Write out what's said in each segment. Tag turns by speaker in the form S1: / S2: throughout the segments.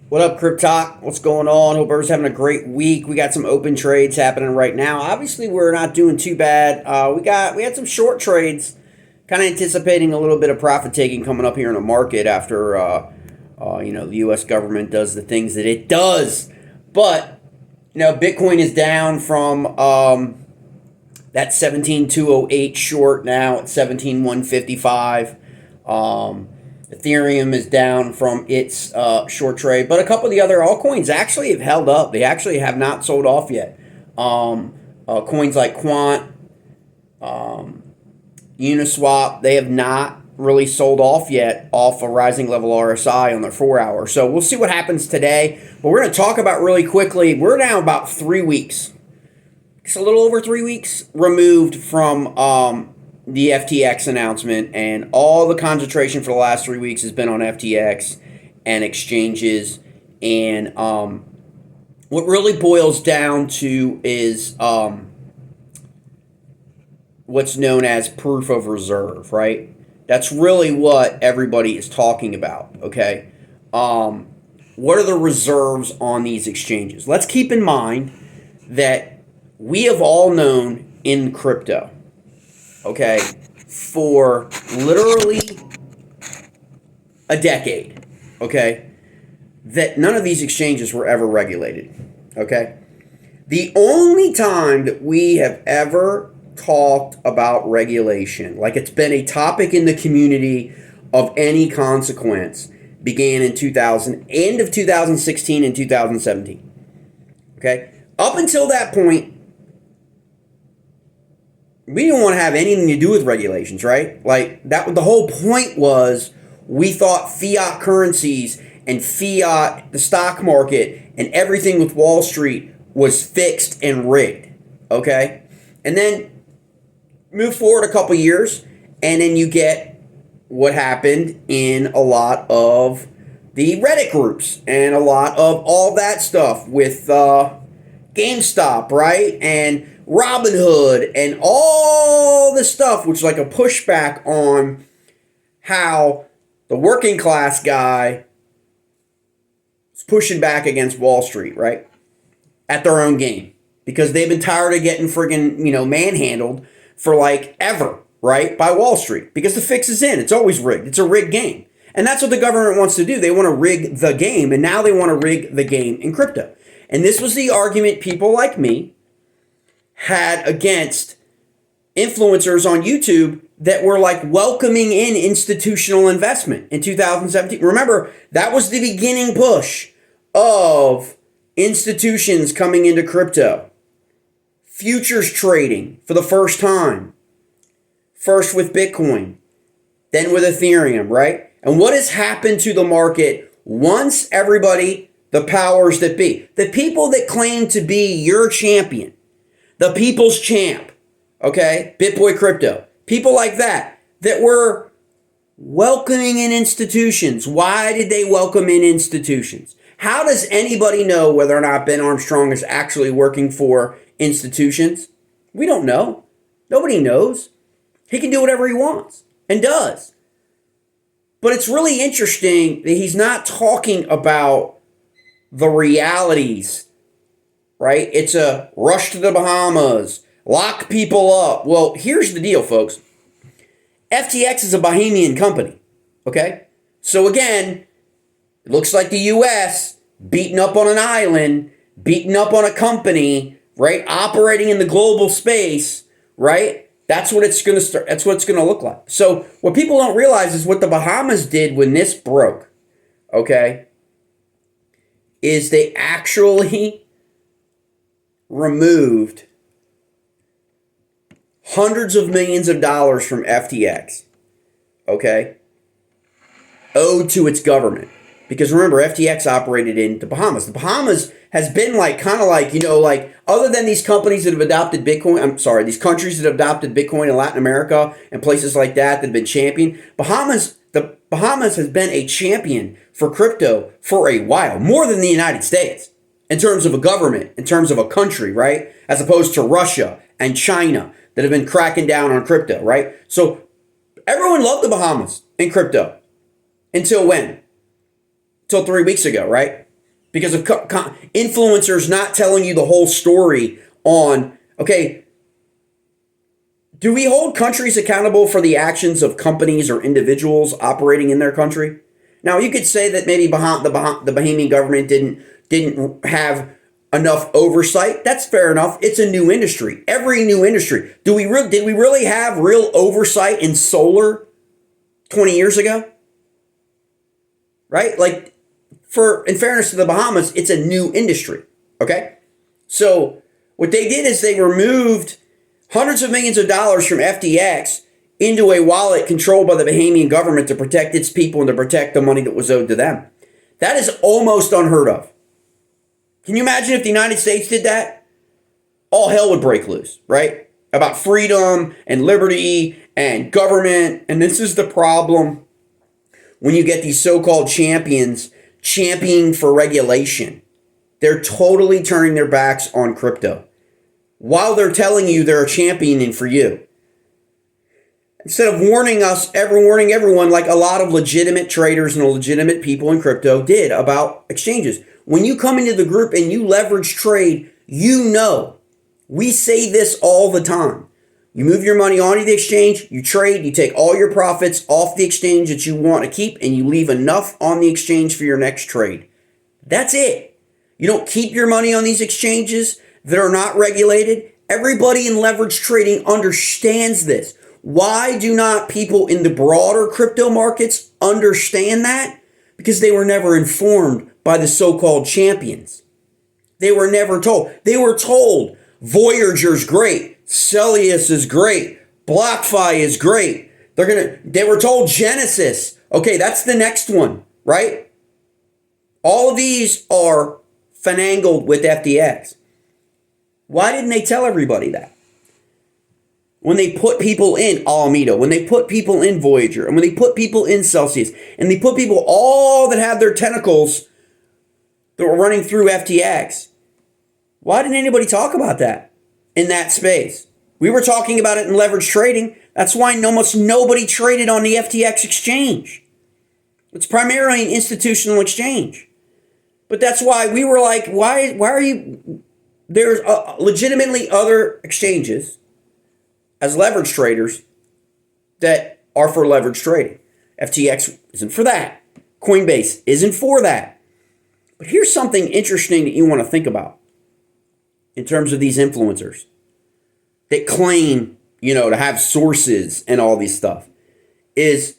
S1: What up, Cryptok? What's going on? Hope everyone's having a great week. We got some open trades happening right now. Obviously, we're not doing too bad. We had some short trades, kind of anticipating a little bit of profit taking coming up here in the market after the U.S. government does the things that it does. But Bitcoin is down from that 17,208 short now at 17,155. Ethereum is down from its short trade, but a couple of the other altcoins actually have held up. They actually have not sold off yet. Coins like Quant, Uniswap, they have not really sold off yet off a rising level RSI on their 4 hour. So we'll see what happens today. But we're going to talk about really quickly. We're now about 3 weeks. It's a little over 3 weeks removed from the FTX announcement, and all the concentration for the last 3 weeks has been on FTX and exchanges. And what really boils down to is what's known as proof of reserve, right? That's really what everybody is talking about, okay? What are the reserves on these exchanges? Let's keep in mind that we have all known in crypto, okay, for literally a decade, okay, that none of these exchanges were ever regulated, okay? The only time that we have ever talked about regulation, like it's been a topic in the community of any consequence, began in end of 2016 and 2017, okay? Up until that point, we didn't want to have anything to do with regulations, right? Like that, the whole point was we thought fiat currencies and fiat, the stock market, and everything with Wall Street was fixed and rigged, okay? And then move forward a couple years, and then you get what happened in a lot of the Reddit groups and a lot of all that stuff with GameStop, right? And Robinhood and all this stuff, which is like a pushback on how the working class guy is pushing back against Wall Street, right? At their own game. Because they've been tired of getting friggin', manhandled for like ever, right? By Wall Street. Because the fix is in. It's always rigged. It's a rigged game. And that's what the government wants to do. They want to rig the game, and now they want to rig the game in crypto. And this was the argument people like me had against influencers on YouTube that were like welcoming in institutional investment in 2017. Remember, that was the beginning push of institutions coming into crypto. Futures trading for the first time. First with Bitcoin, then with Ethereum, right? And what has happened to the market once everybody, the powers that be, the people that claim to be your champion, the people's champ, okay, Bitboy Crypto, people like that were welcoming in institutions. Why did they welcome in institutions? How does anybody know whether or not Ben Armstrong is actually working for institutions? We don't know. Nobody knows. He can do whatever he wants and does. But it's really interesting that he's not talking about the realities, right? It's a rush to the Bahamas, lock people up. Well, here's the deal, folks. FTX is a Bahamian company, okay? So again, it looks like the U.S. beating up on an island, beating up on a company, right? Operating in the global space, right? That's what it's going to start. That's what it's going to look like. So what people don't realize is what the Bahamas did when this broke, okay, is they actually removed hundreds of millions of dollars from FTX, okay, owed to its government. Because remember, FTX operated in the Bahamas. The Bahamas has been like, kind of like, other than these companies that have adopted Bitcoin, these countries that have adopted Bitcoin in Latin America and places like that have been champion. The Bahamas has been a champion for crypto for a while, more than the United States, in terms of a government, in terms of a country, right? As opposed to Russia and China that have been cracking down on crypto, right? So everyone loved the Bahamas in crypto. Until when? Until 3 weeks ago, right? because of influencers not telling you the whole story on, okay, do we hold countries accountable for the actions of companies or individuals operating in their country? Now, you could say that maybe the Bahamian government didn't have enough oversight. That's fair enough. It's a new industry. Every new industry. Did we really have real oversight in solar 20 years ago? Right? Like, in fairness to the Bahamas, it's a new industry. Okay? So what they did is they removed hundreds of millions of dollars from FTX into a wallet controlled by the Bahamian government to protect its people and to protect the money that was owed to them. That is almost unheard of. Can you imagine if the United States did that? All hell would break loose, right? About freedom and liberty and government. And this is the problem when you get these so-called champions championing for regulation. They're totally turning their backs on crypto while they're telling you they're championing for you. Instead of warning everyone like a lot of legitimate traders and legitimate people in crypto did about exchanges. When you come into the group and you leverage trade, you know, we say this all the time. You move your money onto the exchange, you trade, you take all your profits off the exchange that you want to keep, and you leave enough on the exchange for your next trade. That's it. You don't keep your money on these exchanges that are not regulated. Everybody in leverage trading understands this. Why do not people in the broader crypto markets understand that? Because they were never informed by the so-called champions. They were never told. They were told Voyager's great, Celius is great, BlockFi is great. They were told Genesis. Okay, that's the next one, right? All of these are finangled with FTX. Why didn't they tell everybody that? When they put people in Alameda, when they put people in Voyager, and when they put people in Celsius, and they put people all that have their tentacles that were running through FTX, why didn't anybody talk about that in that space? We were talking about it in leverage trading. That's why almost nobody traded on the FTX exchange. It's primarily an institutional exchange. But that's why we were like, why are you... There's legitimately other exchanges as leverage traders that are for leverage trading. FTX isn't for that. Coinbase isn't for that. But here's something interesting that you want to think about in terms of these influencers that claim, to have sources and all these stuff, is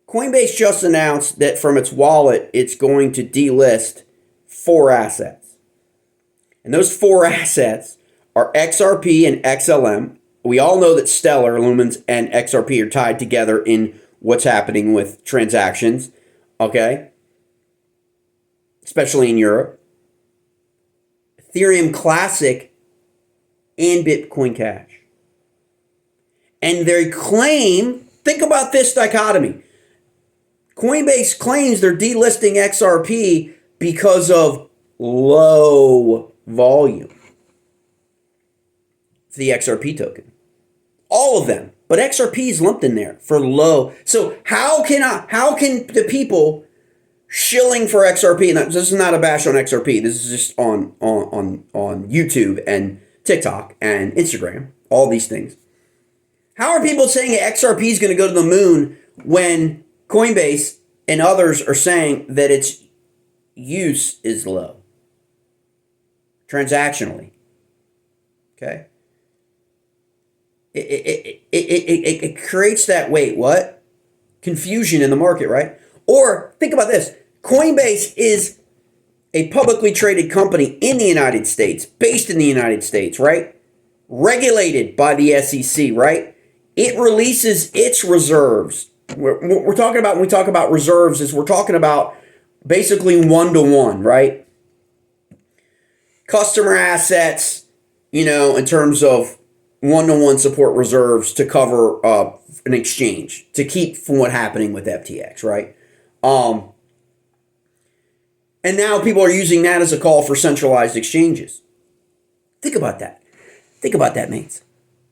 S1: Coinbase just announced that from its wallet, it's going to delist 4 assets. And those 4 assets are XRP and XLM. We all know that Stellar, Lumens, and XRP are tied together in what's happening with transactions, okay? Especially in Europe. Ethereum Classic and Bitcoin Cash. And they claim, think about this dichotomy. Coinbase claims they're delisting XRP because of low volume. The XRP token. All of them. But XRP is lumped in there for low. So how can the people shilling for XRP, and this is not a bash on XRP, this is just on YouTube and TikTok and Instagram, all these things. How are people saying that XRP is going to go to the moon when Coinbase and others are saying that its use is low? Transactionally. Okay? It creates that, confusion in the market, right? Or think about this. Coinbase is a publicly traded company in the United States, based in the United States, right? Regulated by the SEC, right? It releases its reserves. What we're talking about when we talk about reserves is we're talking about basically 1-to-1, right? Customer assets, in terms of 1-to-1 support reserves to cover an exchange, to keep from what happening with FTX, right? And now people are using that as a call for centralized exchanges. Think about that. Think about that, mates.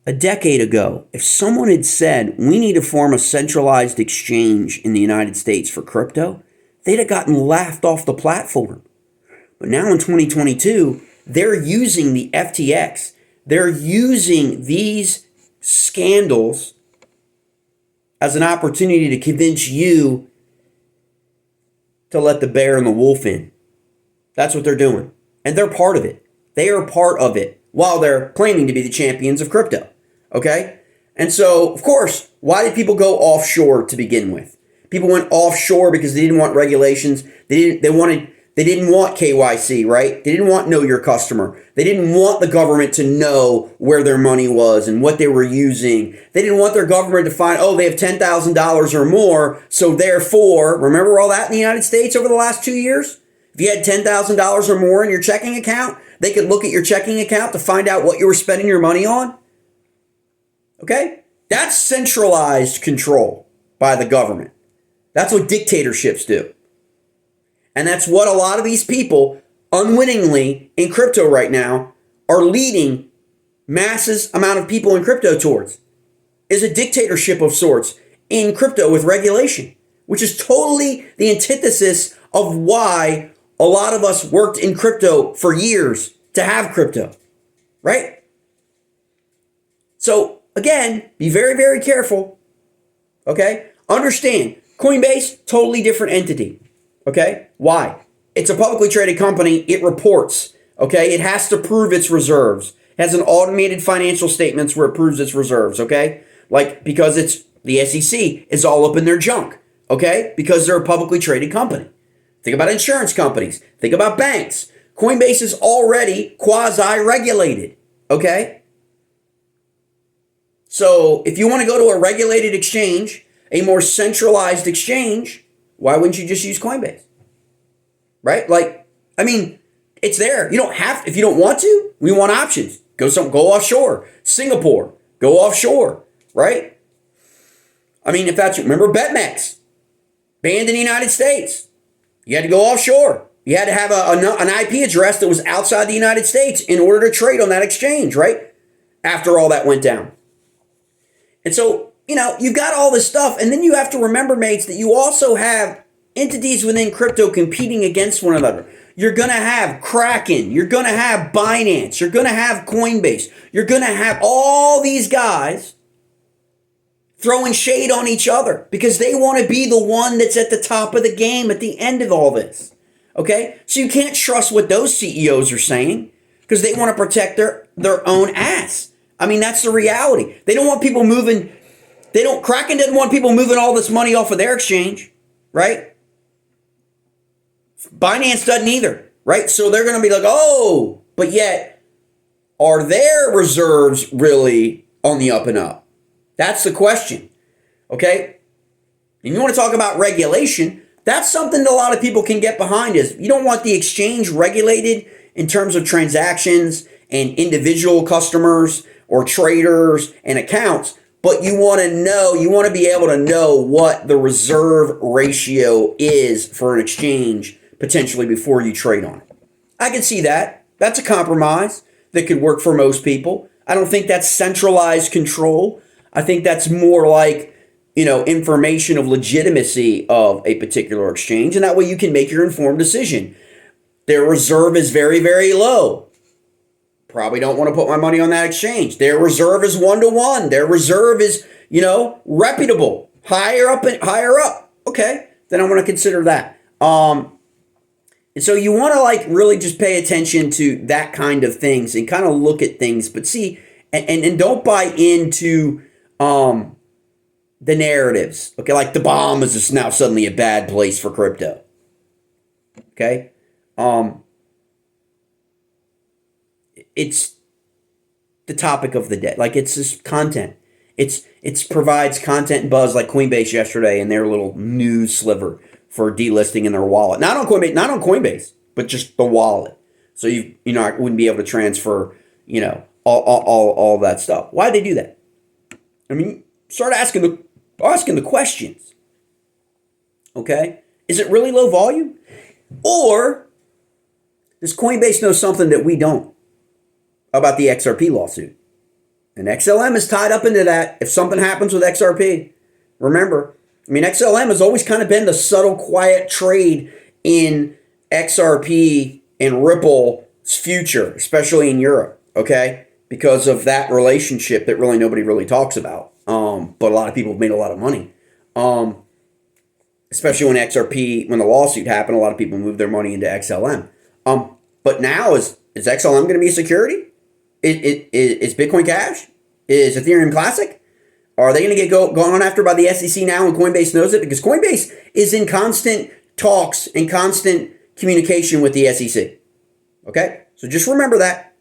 S1: A decade ago, if someone had said, we need to form a centralized exchange in the United States for crypto, they'd have gotten laughed off the platform. But now in 2022, they're using the FTX. They're using these scandals as an opportunity to convince you to let the bear and the wolf in. That's what they're doing. And they're part of it. They are part of it while they're claiming to be the champions of crypto. Okay? And so, of course, why did people go offshore to begin with? People went offshore because they didn't want regulations. They didn't want KYC, right? They didn't want know your customer. They didn't want the government to know where their money was and what they were using. They didn't want their government to find, oh, they have $10,000 or more, so therefore, remember all that in the United States over the last 2 years? If you had $10,000 or more in your checking account, they could look at your checking account to find out what you were spending your money on. Okay? That's centralized control by the government. That's what dictatorships do. And that's what a lot of these people unwittingly in crypto right now are leading masses amount of people in crypto towards, is a dictatorship of sorts in crypto with regulation, which is totally the antithesis of why a lot of us worked in crypto for years to have crypto, right? So again, be very, very careful, okay? Understand, Coinbase, totally different entity. Okay? Why? It's a publicly traded company. It reports. Okay? It has to prove its reserves. It has an automated financial statements where it proves its reserves. Okay? Like, because it's the SEC is all up in their junk. Okay? Because they're a publicly traded company. Think about insurance companies. Think about banks. Coinbase is already quasi-regulated. Okay? So, if you want to go to a regulated exchange, a more centralized exchange, why wouldn't you just use Coinbase? Right? Like, I mean, it's there. You don't have, if you don't want to, we want options. Go offshore. Singapore, go offshore, right? I mean, if that's, remember BetMEX, banned in the United States. You had to go offshore. You had to have an IP address that was outside the United States in order to trade on that exchange, right? After all that went down. And so, you know, you've got all this stuff, and then you have to remember, mates, that you also have entities within crypto competing against one another. You're going to have Kraken. You're going to have Binance. You're going to have Coinbase. You're going to have all these guys throwing shade on each other because they want to be the one that's at the top of the game at the end of all this. Okay? So you can't trust what those CEOs are saying because they want to protect their own ass. I mean, that's the reality. They don't want people moving. Kraken doesn't want people moving all this money off of their exchange, right? Binance doesn't either, right? So they're going to be like, oh, but yet, are their reserves really on the up and up? That's the question, okay? And you want to talk about regulation, that's something that a lot of people can get behind is you don't want the exchange regulated in terms of transactions and individual customers or traders and accounts. But you want to be able to know what the reserve ratio is for an exchange potentially before you trade on it. I can see that. That's a compromise that could work for most people. I don't think that's centralized control. I think that's more like, you know, information of legitimacy of a particular exchange. And that way you can make your informed decision. Their reserve is very, very low. Probably don't want to put my money on that exchange. Their reserve is 1-to-1. Their reserve is, you know, reputable. Higher up. Okay, then I want to consider that. And so you want to like really just pay attention to that kind of things and kind of look at things, but see, and don't buy into the narratives. Okay, like the Bahamas is now suddenly a bad place for crypto. Okay, it's the topic of the day. Like it's just content. It's provides content and buzz like Coinbase yesterday and their little news sliver for delisting in their wallet. Not on Coinbase, but just the wallet. So you wouldn't be able to transfer, you know, all that stuff. Why'd they do that? I mean, start asking the questions. Okay? Is it really low volume? Or does Coinbase know something that we don't about the XRP lawsuit? And XLM is tied up into that. If something happens with XRP, remember, I mean, XLM has always kind of been the subtle, quiet trade in XRP and Ripple's future, especially in Europe, okay? Because of that relationship that really nobody really talks about. But a lot of people have made a lot of money. Especially when XRP, when the lawsuit happened, a lot of people moved their money into XLM. But now, is XLM going to be a security? Is Bitcoin Cash? Is Ethereum Classic? Are they going to get gone after by the SEC now and Coinbase knows it? Because Coinbase is in constant talks and constant communication with the SEC. Okay? So just remember that.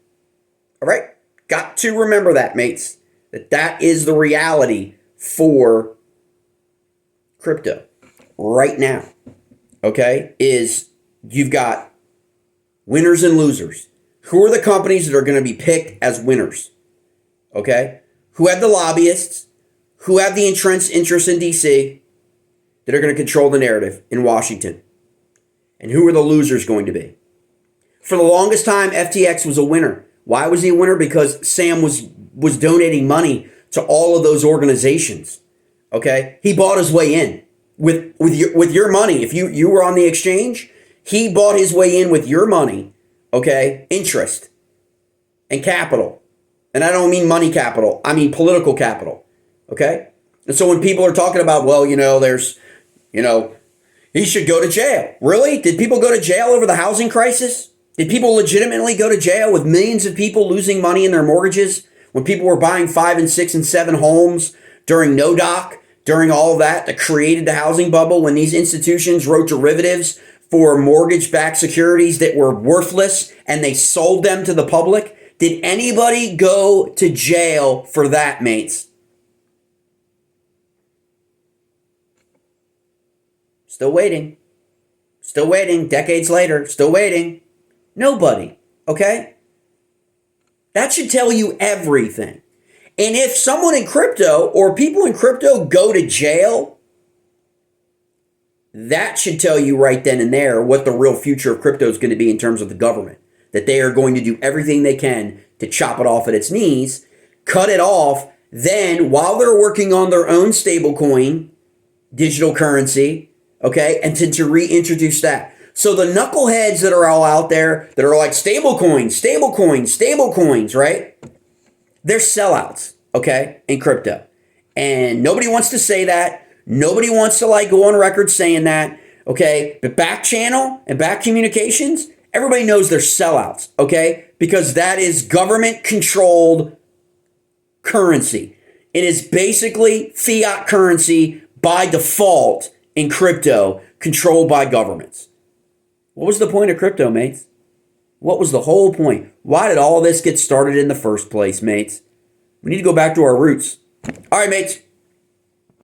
S1: All right? Got to remember that, mates. That is the reality for crypto right now. Okay? Is you've got winners and losers. Who are the companies that are going to be picked as winners? Okay? Who have the lobbyists? Who have the entrenched interests in DC that are going to control the narrative in Washington? And who are the losers going to be? For the longest time, FTX was a winner. Why was he a winner? Because Sam was donating money to all of those organizations. Okay? He bought his way in with your money. If you were on the exchange, he bought his way in with your money. Okay? Interest and capital. And I don't mean money capital. I mean political capital. Okay? And so when people are talking about, well, he should go to jail. Really? Did people go to jail over the housing crisis? Did people legitimately go to jail with millions of people losing money in their mortgages when people were buying 5 and 6 and 7 homes during no-doc, during all of that created the housing bubble, when these institutions wrote derivatives for mortgage-backed securities that were worthless and they sold them to the public? Did anybody go to jail for that, mates? Still waiting. Still waiting. Decades later, still waiting. Nobody. Okay? That should tell you everything. And if someone in crypto or people in crypto go to jail, that should tell you right then and there what the real future of crypto is going to be in terms of the government. That they are going to do everything they can to chop it off at its knees, cut it off, then while they're working on their own stablecoin, digital currency, okay, and to reintroduce that. So the knuckleheads that are all out there that are like stablecoins, right? They're sellouts, okay, in crypto. And nobody wants to say that. Nobody wants to go on record saying that, okay? But back channel and back communications, everybody knows they're sellouts, okay? Because that is government-controlled currency. It is basically fiat currency by default in crypto, controlled by governments. What was the point of crypto, mates? What was the whole point? Why did all this get started in the first place, mates? We need to go back to our roots. All right, mates.